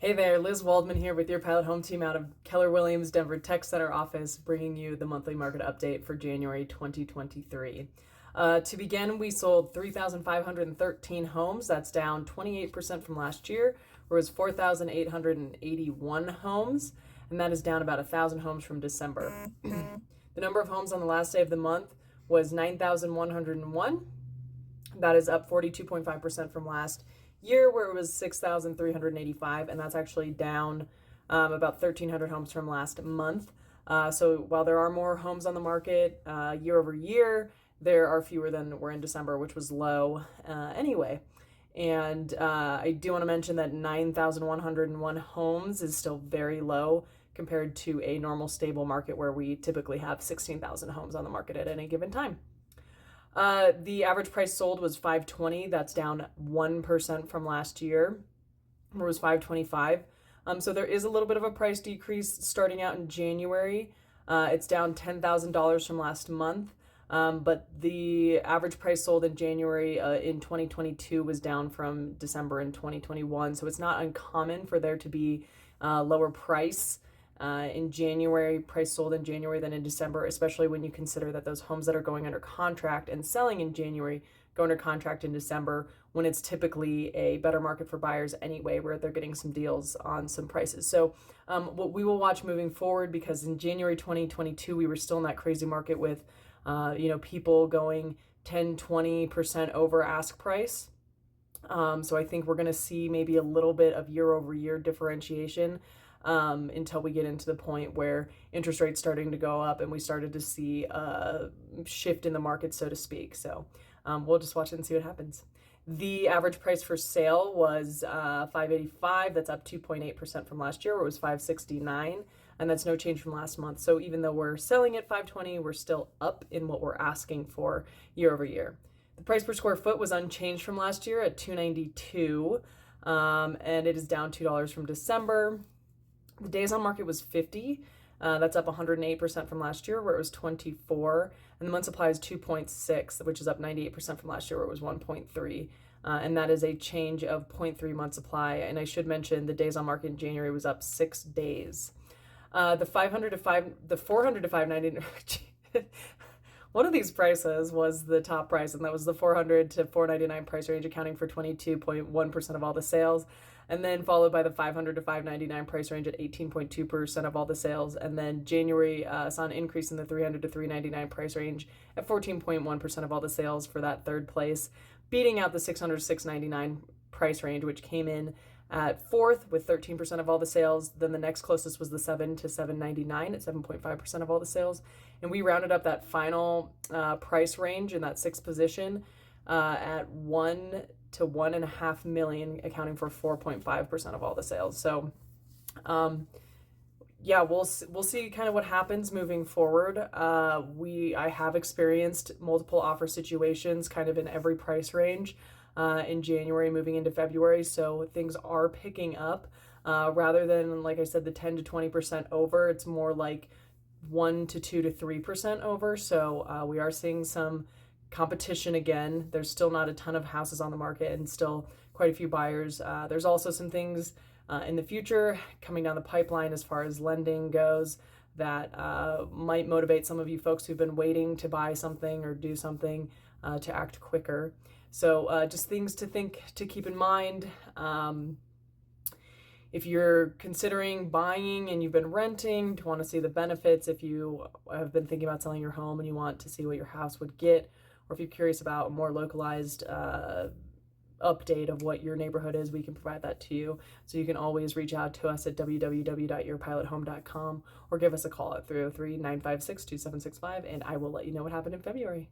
Hey there, Liz Waldman here with your Pilot Home Team out of Keller Williams Denver Tech Center office, bringing you the monthly market update for January 2023. To begin, we sold 3,513 homes. That's down 28% from last year, whereas 4,881 homes, and that is down about 1,000 homes from December. The number of homes on the last day of the month was 9,101. That is up 42.5% from last year, where it was 6,385, and that's actually down about 1,300 homes from last month. So while there are more homes on the market year over year, there are fewer than were in December, which was low anyway. And I do want to mention that 9,101 homes is still very low compared to a normal stable market where we typically have 16,000 homes on the market at any given time. The average price sold was $520. That's down 1% from last year, where it was $525. So there is a little bit of a price decrease starting out in January. It's down $10,000 from last month. But the average price sold in January in 2022 was down from December in 2021. So it's not uncommon for there to be lower price in January, price sold in January than in December, especially when you consider that those homes that are going under contract and selling in January go under contract in December, when it's typically a better market for buyers anyway, where they're getting some deals on some prices. So what we will watch moving forward, because in January 2022, we were still in that crazy market with people going 10-20% over ask price. So I think we're going to see maybe a little bit of year over year differentiation until we get into the point where interest rates starting to go up and we started to see a shift in the market, so to speak. So we'll just watch it and see what happens. The average price for sale was $585. That's up 2.8% from last year, where it was $569, and that's no change from last month. So even though we're selling at $520, we're still up in what we're asking for year over year. The price per square foot was unchanged from last year at $292, and it is down $2 from December. The days on market was 50. That's up 108% from last year, where it was 24. And the month supply is 2.6, which is up 98% from last year, where it was 1.3. And that is a change of 0.3 month supply. And I should mention the days on market in January was up 6 days. The 400 to 590. One of these prices was the top price, and that was the 400 to 499 price range, accounting for 22.1% of all the sales. And then followed by the 500 to 599 price range at 18.2% of all the sales. And then January saw an increase in the 300 to 399 price range at 14.1% of all the sales for that third place, beating out the 600 to 699 price range, which came in at fourth with 13% of all the sales. Then the next closest was the 7 to 799 at 7.5% of all the sales. And we rounded up that final price range in that sixth position at 1 to 1.5 million, accounting for 4.5% of all the sales. So we'll see kind of what happens moving forward. I have experienced multiple offer situations kind of in every price range in January moving into February. So things are picking up rather than, like I said, the 10 to 20% over. It's more like 1 to 2 to 3% over. So we are seeing some competition again. There's still not a ton of houses on the market and still quite a few buyers. There's also some things in the future coming down the pipeline as far as lending goes that might motivate some of you folks who've been waiting to buy something or do something to act quicker. So just things to keep in mind. If you're considering buying and you've been renting, to want to see the benefits, if you have been thinking about selling your home and you want to see what your house would get, or if you're curious about a more localized update of what your neighborhood is, we can provide that to you. So you can always reach out to us at www.yourpilothome.com or give us a call at 303-956-2765, and I will let you know what happened in February.